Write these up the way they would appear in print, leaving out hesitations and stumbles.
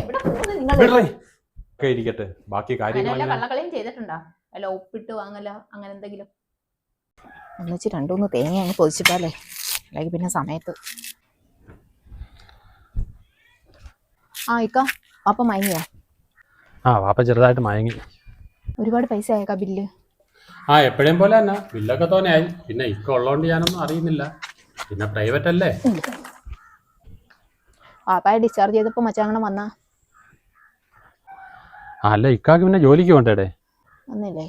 എവിടെ പോകുന്നത് നിങ്ങൾ? ഇരിക്കട്ടെ, ബാക്കി കാര്യങ്ങൾ കള്ളക്കളിയും ചെയ്തിട്ടുണ്ടോ? അല്ല ഉപ്പിട്ട് വാങ്ങല അങ്ങനെ എന്തെങ്കിലും ഒന്നിച്ച് രണ്ടുമൂന്ന് തേങ്ങ അങ്ങ് പൊതിച്ചിട്ടല്ലേ, അല്ലെങ്കിൽ പിന്നെ സമയത്ത്. ഇക്ക വാപ്പ മയങ്ങിയോ? വാപ്പ ചെറുതായിട്ട് മയങ്ങി. ഒരുപാട് പൈസ ആയേക്കാ ബില്ല്? എപ്പോഴും പോലെ തന്നെ ബില്ലൊക്കെ തോനെയായി. പിന്നെ ഇക്ക ഉള്ളതുകൊണ്ട് ഞാനൊന്നും അറിയുന്നില്ല, പിന്നെ പ്രൈവറ്റ് അല്ലേ. വാപ്പായെ ഡിസ്ചാർജ് ചെയ്തപ്പോ മച്ചാങ്ങണം വന്നാ? അല്ല, ഇക്കാക്ക് പിന്നെ ജോലിക്ക് വേണ്ടേ? ഒന്നില്ലേ?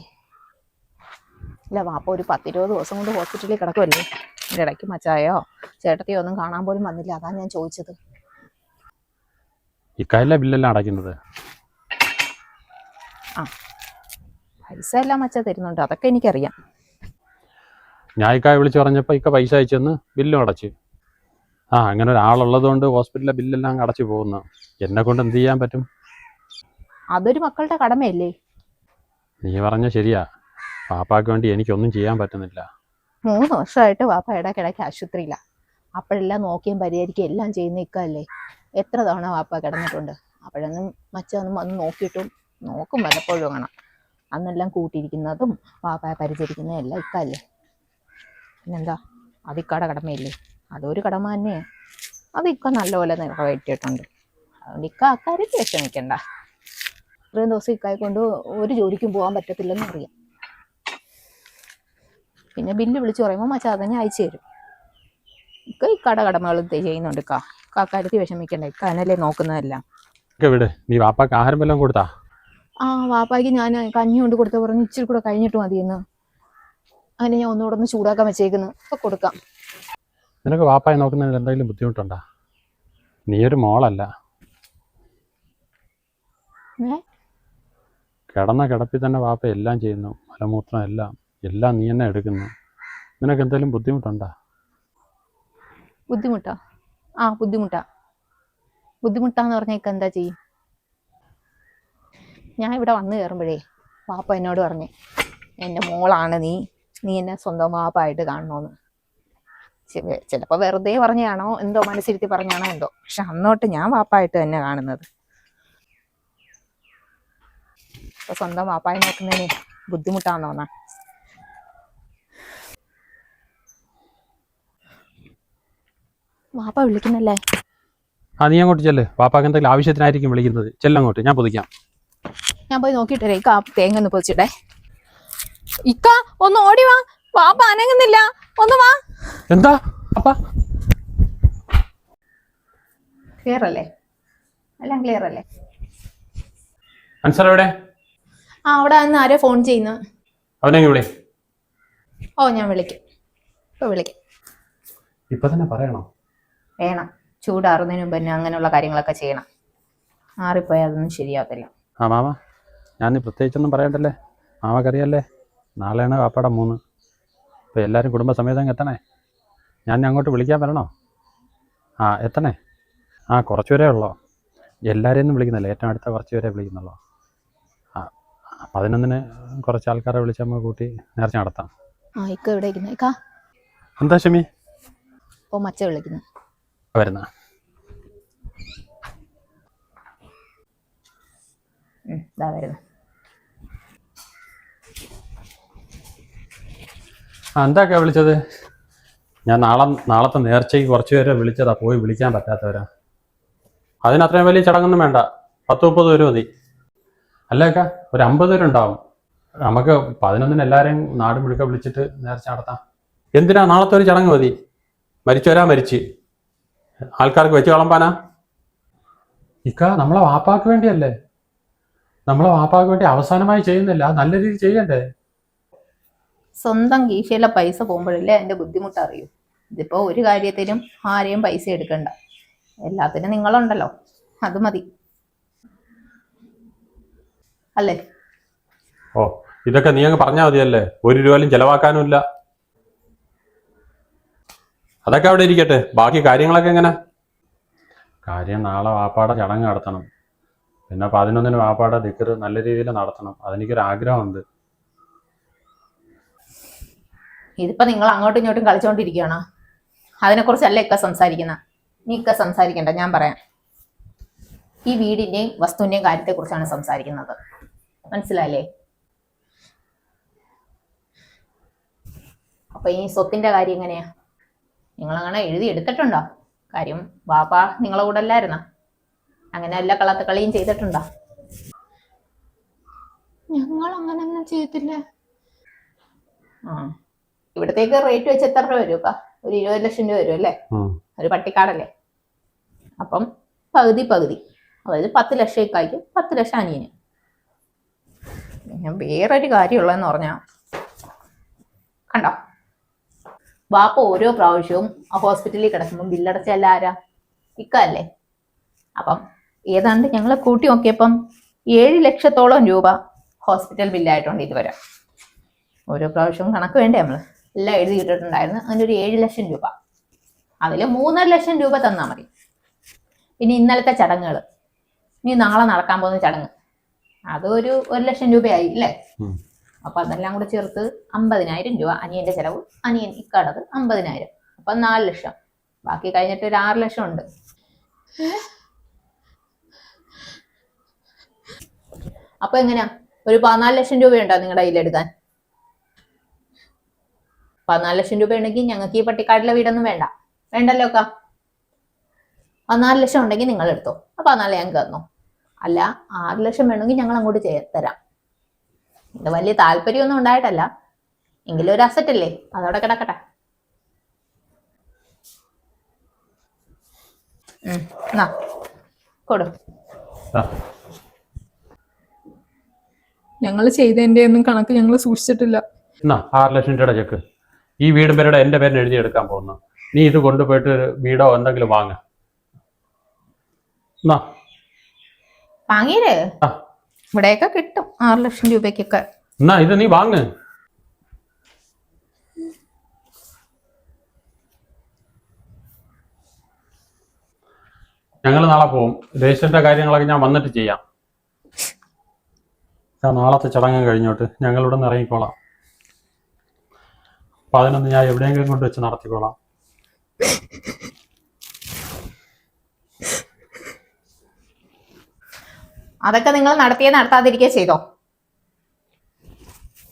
ഇല്ല, വാപ്പ ഒരു 10-20 ദിവസം കൊണ്ട് ഹോസ്പിറ്റലിൽ കിടക്കുമല്ലേ. എൻ്റെ ഇടയ്ക്ക് മച്ചായോ ചേട്ടത്തിയോ ഒന്നും കാണാൻ പോലും വന്നില്ല. അതാ ഞാൻ ചോദിച്ചത്. ഇക്കായല്ലേ ബില്ലെല്ലാം അടയ്ക്കുന്നത്? പൈസ എല്ലാം മച്ച തരുന്നുണ്ട്, അതൊക്കെ എനിക്കറിയാം. ഞാൻ ഇക്കായെ വിളിച്ച് പറഞ്ഞപ്പോൾ ഇക്ക പൈസ അയച്ചെന്ന് ബില്ലും അടച്ച്. അങ്ങനെ ഒരാളുള്ളത് കൊണ്ട് ഹോസ്പിറ്റലിലെ ബില്ലെല്ലാം അടച്ചു പോകുന്നു. എന്നെ കൊണ്ട് എന്ത് ചെയ്യാൻ പറ്റും? അതൊരു മക്കളുടെ കടമയല്ലേ? നീ പറഞ്ഞ ശരിയാ. വാപ്പാക്ക് വേണ്ടി എനിക്കൊന്നും ചെയ്യാൻ പറ്റുന്നില്ല. 3 വർഷമായിട്ട് വാപ്പ ഇടയ്ക്കിടയ്ക്ക് ആശുപത്രിയില്ല. അപ്പോഴെല്ലാം നോക്കിയും പരിഹരിക്കുകയും എല്ലാം ചെയ്യുന്ന ഇക്കല്ലേ. എത്ര തവണ വാപ്പ കിടന്നിട്ടുണ്ട്. അപ്പോഴൊന്നും മച്ചൊന്നും വന്ന് നോക്കിയിട്ടും നോക്കും വല്ലപ്പോഴും കാണാം. അന്നെല്ലാം കൂട്ടിയിരിക്കുന്നതും വാപ്പയെ പരിചരിക്കുന്നതും എല്ലാം ഇക്കല്ലേ. പിന്നെന്താ, അതിക്കാടെ കടമയില്ലേ? അതൊരു കടമ തന്നെയാണ്. അത് ഇക്ക നല്ലപോലെ നിറവേറ്റിയിട്ടുണ്ട്. അതുകൊണ്ട് ഇക്ക അക്കാര്യത്തിൽ വിഷമിക്കണ്ട. ഇത്രയും ദിവസം ഇക്കായെ കൊണ്ട് ഒരു ജോലിക്കും പോകാൻ പറ്റത്തില്ലെന്ന് അറിയാം. പിന്നെ ബില്ല് വിളിച്ച് പറയുമ്പോൾ മച്ചാ അതന്നെ അയച്ചു തരും. ഇക്കടെ കടമകൾ ചെയ്യുന്നുണ്ട്. ഇക്ക അക്കാര്യത്തിൽ വിഷമിക്കണ്ട. ഇക്ക അതിനല്ലേ നോക്കുന്നതെല്ലാം. നീ വാപ്പാക്ക് ആഹാരം വല്ലതും കൊടുത്താ? വാപ്പാക്ക് ഞാൻ കഞ്ഞി കൊണ്ട് കൊടുത്ത പറഞ്ഞു ഇച്ചിരി കൂടെ കഴിഞ്ഞിട്ട് മതിയെന്ന്. അങ്ങനെ ഞാൻ ഒന്നുകൂടെ ഒന്ന് ചൂടാക്കാൻ വെച്ചേക്കുന്നു. ഇപ്പൊ കൊടുക്കാം. നിനക്ക് വാപ്പായെ നോക്കുന്നതിൽ എന്തെങ്കിലും ബുദ്ധിമുട്ടുണ്ടോ? നീ ഒരു മോളല്ല. കിടന്ന കിടപ്പിൽ തന്നെ വാപ്പ എല്ലാം ചെയ്യുന്നു. മലമൂത്രം എല്ലാം നീ തന്നെ എടുക്കുന്നു. നിനക്ക് എന്തെങ്കിലും ബുദ്ധിമുട്ടുണ്ടോ? ബുദ്ധിമുട്ടാന്ന് പറഞ്ഞാൽ ഇക്ക എന്താ ചെയ്യും? ഞാൻ ഇവിടെ വന്നു കയറുമ്പോഴേ വാപ്പ എന്നോട് പറഞ്ഞു, എൻ്റെ മോളാണ് നീ എന്നെ സ്വന്തം വാപ്പായിട്ട് കാണണമെന്ന്. ചിലപ്പോൾ വെറുതെ പറഞ്ഞാണോ എന്തോ, മനസ്സിരുത്തി പറഞ്ഞാണോ എന്തോ, പക്ഷെ അന്നോട്ട് ഞാൻ വാപ്പായിട്ട് തന്നെ കാണുന്നത്. ഇപ്പൊ സ്വന്തം വാപ്പായി നോക്കുന്നതിന് ബുദ്ധിമുട്ടാന്ന് തോന്നാ. വാപ്പ വിളിക്കുന്നല്ലേ? നീ അങ്ങോട്ട് ചെല്ല്. വാപ്പാക്ക് എന്തെങ്കിലും ആവശ്യത്തിനായിരിക്കും വിളിക്കുന്നത്. ചെല്ലങ്ങോട്ട്, ഞാൻ പൊതിക്കാം. ഞാൻ പോയി നോക്കിയിട്ടേ ഇക്ക തേങ്ങ ഒന്ന് പൊതിച്ചിട്ടെ. ഇക്ക ഒന്ന് ഓടി വാ, വാപ്പ അനങ്ങുന്നില്ല, ഒന്ന് വാ. എന്താ അപ്പ? ക്ലിയർ അല്ലേ? എല്ലാം ക്ലിയർ അല്ലേ? അൻസർ എവിടെ? അവിടെ നിന്ന് ആരോ ഫോൺ ചെയ്യുന്നു. അവനെങ്ങ വിളി. ഞാൻ വിളിക്കാം. ഇപ്പൊ വിളിക്കാം. ഇപ്പൊ തന്നെ പറയണോ? വേണം. ചൂടാറുന്നതിന് മുമ്പ് തന്നെ അങ്ങനെയുള്ള കാര്യങ്ങളൊക്കെ ചെയ്യണം. മാറിപ്പോയാൽ അതൊന്നും ശരിയാകത്തില്ല. മാമ, ഞാൻ പ്രത്യേകിച്ചൊന്നും പറയണ്ടല്ലേ. മാമക്കറിയല്ലേ, നാളെയാണ് വാപ്പയുടെ 3. അപ്പോൾ എല്ലാവരും കുടുംബസമേതം എത്തണേ. ഞാൻ അങ്ങോട്ട് വിളിക്കാൻ വരണോ? എത്തണേ. കുറച്ച് പേരേ ഉള്ളോ? എല്ലാവരെയൊന്നും വിളിക്കുന്നില്ല, ഏറ്റവും അടുത്ത കുറച്ച് പേരെ വിളിക്കുന്നുള്ളൂ. 11-ന് കുറച്ച് ആൾക്കാരെ വിളിച്ച് നമുക്ക് കൂട്ടി നേർച്ച നടത്താം. ഇക്ക എവിടെ ഇരിക്കുന്നു? എന്താ ഷമി? മച്ച വിളിക്കുന്നു. വരുന്ന എന്താക്കാ വിളിച്ചത്? ഞാൻ നാളത്തെ നേർച്ചയ്ക്ക് കുറച്ച് പേരെ വിളിച്ചതാ, പോയി വിളിക്കാൻ പറ്റാത്തവരാ. അതിനത്രയും വലിയ ചടങ്ങൊന്നും വേണ്ട, 10-30 പേര് മതി. അല്ലേക്കാ ഒരു 50 പേരുണ്ടാവും. നമുക്ക് 11-ന് എല്ലാവരെയും നാട് മുഴുക്ക വിളിച്ചിട്ട് നേർച്ച നടത്താം. എന്തിനാ? നാളത്തെ ഒരു ചടങ്ങ് മതി. മരിച്ചവരാ മരിച്ച്, ആൾക്കാർക്ക് വെച്ച് കളമ്പാനാ? ഇക്ക നമ്മളെ വാപ്പാക്ക് വേണ്ടിയല്ലേ. നമ്മളെ വാപ്പാക്ക് വേണ്ടി അവസാനമായി ചെയ്യുന്നില്ല, നല്ല രീതിയിൽ ചെയ്യണ്ടേ? സ്വന്തം കീശയിലെ പൈസ പോകുമ്പോഴല്ലേ അതിന്റെ ബുദ്ധിമുട്ട് അറിയൂ. ഇതിപ്പോ ഒരു കാര്യത്തിനും ആരെയും പൈസ എടുക്കണ്ട, എല്ലാത്തിനും നിങ്ങളുണ്ടല്ലോ, അത് മതി അല്ലേ? ഇതൊക്കെ നീ അങ്ങ് പറഞ്ഞാൽ മതിയല്ലേ, 1 രൂപയിലും ചെലവാക്കാനുമില്ല. അതൊക്കെ അവിടെ ഇരിക്കട്ടെ, ബാക്കി കാര്യങ്ങളൊക്കെ എങ്ങനെ? കാര്യം നാളെ വാപ്പാടെ ചടങ്ങ് നടത്തണം. പിന്നെ 11-ന് വാപ്പാടെ ദിക്ർ നല്ല രീതിയിൽ നടത്തണം. അതെനിക്കൊരാഗ്രഹമുണ്ട്. ഇതിപ്പോ നിങ്ങൾ അങ്ങോട്ടും ഇങ്ങോട്ടും കളിച്ചോണ്ടിരിക്കുകയാണോ? അതിനെക്കുറിച്ചല്ല ഇക്ക സംസാരിക്കുന്ന. നീ ഇക്ക സംസാരിക്കണ്ട, ഞാൻ പറയാം. ഈ വീടിന്റെയും വസ്തുവിന്റെയും കാര്യത്തെക്കുറിച്ചാണ് സംസാരിക്കുന്നത്. മനസ്സിലായില്ലേ? അപ്പൊ ഈ സ്വത്തിന്റെ കാര്യം എങ്ങനെയാ? നിങ്ങളങ്ങനെ എഴുതി എടുത്തിട്ടുണ്ടോ? കാര്യം വാപ്പ നിങ്ങളെ കൂടെ അല്ലായിരുന്ന? അങ്ങനെ എല്ലാ കളയും ചെയ്തിട്ടുണ്ടോ? ഞങ്ങൾ അങ്ങനൊന്നും ചെയ്തില്ല. ഇവിടത്തേക്ക് റേറ്റ് വെച്ച് എത്ര രൂപ വരും? ഒരു 20 ലക്ഷം രൂപ വരും അല്ലേ? ഒരു പട്ടിക്കാടല്ലേ? അപ്പം പകുതി, അതായത് 10 ലക്ഷം ഇക്കായ്ക്ക്, 10 ലക്ഷം അനിയന്. പിന്നെ വേറൊരു കാര്യമുള്ളതെന്ന് പറഞ്ഞാ, കണ്ടോ, വാപ്പ ഓരോ പ്രാവശ്യവും ആ ഹോസ്പിറ്റലിൽ കിടക്കുമ്പോൾ ബില്ലടച്ചല്ല ആരാ? ഇക്ക അല്ലേ? അപ്പം ഏതാണ്ട് ഞങ്ങൾ കൂട്ടി നോക്കിയപ്പം 7 ലക്ഷത്തോളം രൂപ ഹോസ്പിറ്റൽ ബില്ലായിട്ടുണ്ട് ഇതുവരെ. ഓരോ പ്രാവശ്യവും കണക്ക് വേണ്ടേ? നമ്മൾ എല്ലാം എഴുതി ഇട്ടിട്ടുണ്ടായിരുന്നു. അതിനൊരു 7 ലക്ഷം രൂപ. അതിൽ 3.5 ലക്ഷം രൂപ തന്നാൽ മതി. പിന്നെ ഇന്നലത്തെ ചടങ്ങുകൾ, ഇനി നാളെ നടക്കാൻ പോകുന്ന ചടങ്ങ്, അതൊരു 1 ലക്ഷം രൂപയായി അല്ലേ? അപ്പൊ അതെല്ലാം കൂടെ ചേർത്ത് 50,000 രൂപ. അനിയന്റെ ചെലവ്, അനിയൻ ഇക്കടത് 50,000. അപ്പൊ 4 ലക്ഷം. ബാക്കി കഴിഞ്ഞിട്ട് ഒരു 6 ലക്ഷം ഉണ്ട്. അപ്പൊ എങ്ങനെയാ, ഒരു 14 ലക്ഷം രൂപയുണ്ടോ നിങ്ങളുടെ കയ്യിലെടുക്കാൻ? 14 ലക്ഷം രൂപ ഉണ്ടെങ്കിൽ ഞങ്ങൾക്ക് ഈ പട്ടിക്കാട്ടിലെ വീടൊന്നും വേണ്ടല്ലോ അക്ക. 14 ലക്ഷം ഉണ്ടെങ്കിൽ നിങ്ങൾ എടുത്തോ. അപ്പൊ 14 ഞങ്ങൾക്ക് തന്നോ. അല്ല 6 ലക്ഷം വേണമെങ്കിൽ ഞങ്ങൾ അങ്ങോട്ട് തരാം. ഇത് വലിയ താല്പര്യമൊന്നും ഉണ്ടായിട്ടല്ല, എങ്കിലും ഒരു അസറ്റ് അല്ലേ, അതവിടെ കിടക്കട്ടെ. കൊടു. ഞങ്ങൾ ചെയ്തതിന്റെ ഒന്നും കണക്ക് ഞങ്ങൾ സൂക്ഷിച്ചിട്ടില്ല. 6 ലക്ഷം രൂപയുടെ ചെക്ക് ഈ വീടും പേരുടെ എന്റെ പേരിന് എഴുതിയെടുക്കാൻ പോകുന്നു. നീ ഇത് കൊണ്ടുപോയിട്ട് വീടോ എന്തെങ്കിലും വാങ്ങ. വാങ്ങിയേ ഇവിടെയൊക്കെ കിട്ടും 6 ലക്ഷം രൂപയ്ക്കൊക്കെ. എന്നാ ഇത് നീ വാങ്ങ്. ഞങ്ങൾ നാളെ പോവും. രജിസ്റ്ററിന്റെ കാര്യങ്ങളൊക്കെ ഞാൻ വന്നിട്ട് ചെയ്യാം. നാളത്തെ ചടങ്ങ് കഴിഞ്ഞോട്ട് ഞങ്ങളിവിടെ നിന്ന് ഇറങ്ങിക്കോളാം. 11 ഞാൻ എവിടെയെങ്കിലും കൊണ്ട് വെച്ച് നടത്തിക്കോളാം. അതൊക്കെ നിങ്ങൾ നടത്താതിരിക്കുക ചെയ്തോ.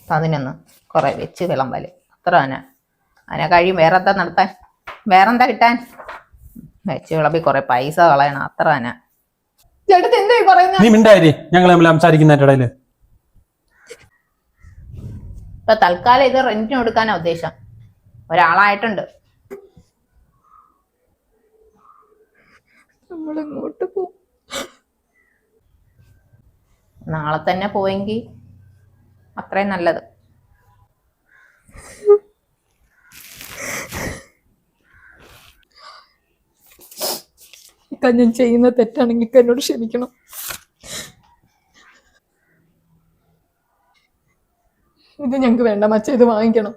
11 കുറെ വെച്ച് വിളമ്പല് അത്ര തന്നെ. അതിനെ കഴിയും വേറെന്താ നടത്താൻ? വേറെന്താ കിട്ടാൻ? വെച്ച് വിളമ്പി കുറെ പൈസ കളയണം അത്ര തന്നെ. ചേട്ടത്തി എന്തായി പറയുന്നത്? നീ മിണ്ടായി ഞങ്ങൾ തമ്മിൽ സംസാരിക്കുന്നതിന്റെ ഇടയില്. ഇപ്പൊ തൽക്കാലം ഇത് റെന്റിന് കൊടുക്കാനാ ഉദ്ദേശം. ഒരാളായിട്ടുണ്ട്. നമ്മളെങ്ങോട്ട് പോകും? നാളെ തന്നെ പോയെങ്കിൽ അത്രയും നല്ലത്. ഞാൻ ചെയ്യുന്ന തെറ്റാണെങ്കിൽ എന്നോട് ക്ഷമിക്കണം. ഇത് ഞങ്ങക്ക് വേണ്ട, മച്ച ഇത് വാങ്ങിക്കണം.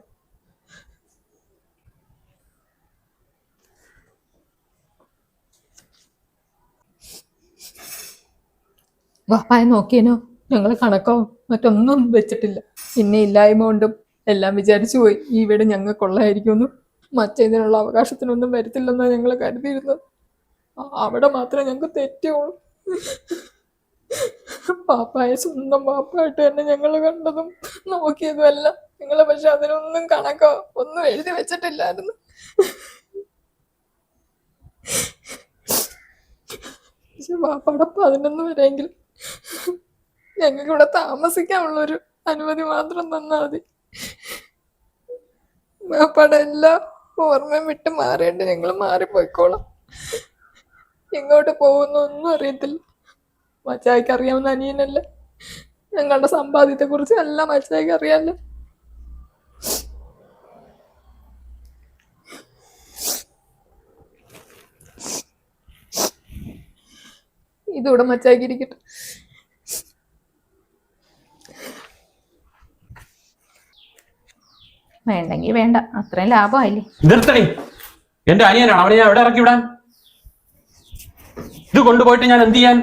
വാപ്പായ നോക്കിയനോ, ഞങ്ങള് കണക്കോ മറ്റൊന്നും വെച്ചിട്ടില്ല. പിന്നെ ഇല്ലായ്മ കൊണ്ടും എല്ലാം വിചാരിച്ചു പോയി ഈ വീട് ഞങ്ങൾക്കുള്ളായിരിക്കുമെന്നും മച്ച ഇതിനുള്ള അവകാശത്തിനൊന്നും വരത്തില്ലെന്നാണ് ഞങ്ങൾ കരുതിയിരുന്നത്. അവിടെ മാത്രമേ ഞങ്ങൾക്ക് തെറ്റുള്ളൂ. പാപ്പായ സ്വന്തം പാപ്പായിട്ട് തന്നെ ഞങ്ങൾ കണ്ടതും നോക്കിയതും അല്ല ഞങ്ങള്. പക്ഷെ അതിനൊന്നും കണക്കോ ഒന്നും എഴുതി വെച്ചിട്ടില്ലായിരുന്നു. പക്ഷെ പാപ്പാടെ 11 വരെയെങ്കിലും ഞങ്ങൾക്ക് ഇവിടെ താമസിക്കാനുള്ളൊരു അനുമതി മാത്രം തന്നാൽ മതി. പാപ്പാടെ എല്ലാ ഓർമ്മയും വിട്ട് മാറിയിട്ട് ഞങ്ങൾ മാറിപ്പോയിക്കോളാം. എങ്ങോട്ട് പോകുന്നൊന്നും അറിയത്തില്ല. മച്ചായിക്ക് അറിയാവുന്ന അനിയനല്ലേ, ഞങ്ങളുടെ സമ്പാദ്യത്തെ കുറിച്ച് എല്ലാം മച്ചായിക്ക് അറിയാമല്ലോ. ഇതൂടെ മച്ചായിക്ക് ഇരിക്കട്ടെ. വേണ്ടെങ്കി വേണ്ട, അത്രയും ലാഭമായില്ലേ. നിർത്തണി. എന്റെ അനിയനാണ്, അവനെ ഞാൻ എവിടെ ഇറക്കി വിടാൻ? ഇത് കൊണ്ടുപോയിട്ട് ഞാൻ എന്ത് ചെയ്യാൻ?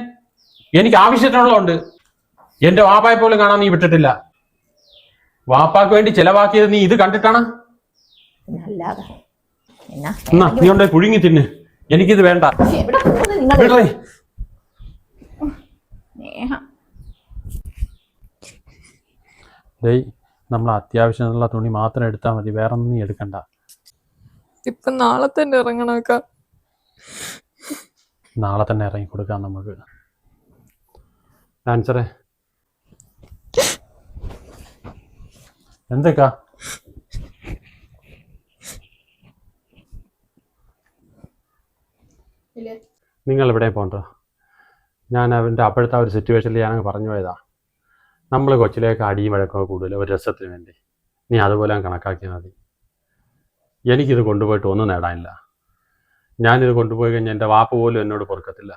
എനിക്ക് ആവശ്യത്തിനുള്ളതുണ്ട്. എന്റെ വാപ്പായെ പോലും കാണാൻ നീ വിട്ടിട്ടില്ല. വാപ്പാക്ക് വേണ്ടി ചെലവാക്കിയത് നീ ഇത് കണ്ടിട്ടാണ്. നീ കൊണ്ട് പുഴുങ്ങി തിന്ന്. എനിക്കിത് വേണ്ട. ഡേയ്, നമ്മൾ അത്യാവശ്യമുള്ള തുണി മാത്രം എടുത്താൽ മതി, വേറെ ഒന്നും നീ എടുക്കണ്ട. ഇപ്പൊ നാളെ തന്നെ ഇറങ്ങണക്ക. നാളെ തന്നെ ഇറങ്ങി കൊടുക്കാം നമുക്ക്. ആൻസറേ എന്തൊക്കാ? നിങ്ങൾ എവിടെ പോകണ്ടോ? ഞാൻ അവൻ്റെ അപ്പോഴത്തെ ഒരു സിറ്റുവേഷനിൽ ഞാനങ്ങ് പറഞ്ഞു പോയതാ. നമ്മൾ കൊച്ചിലേക്ക് അടിയും വഴക്കമൊക്കെ കൂടുതൽ ഒരു രസത്തിന് വേണ്ടി. നീ അതുപോലെ കണക്കാക്കിയാൽ മതി. എനിക്കിത് കൊണ്ടുപോയിട്ട് ഒന്നും നേടാനില്ല. ഞാനിത് കൊണ്ടുപോയി കഴിഞ്ഞാൽ എൻ്റെ വാപ്പ പോലും എന്നോട് പൊറുക്കത്തില്ല.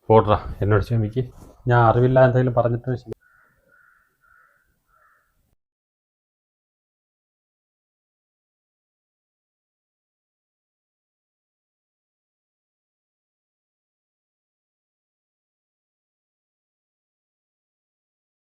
പോട്രാ, എന്നോട് ക്ഷമിക്ക്. ഞാൻ അറിവില്ല എന്തെങ്കിലും പറഞ്ഞിട്ട്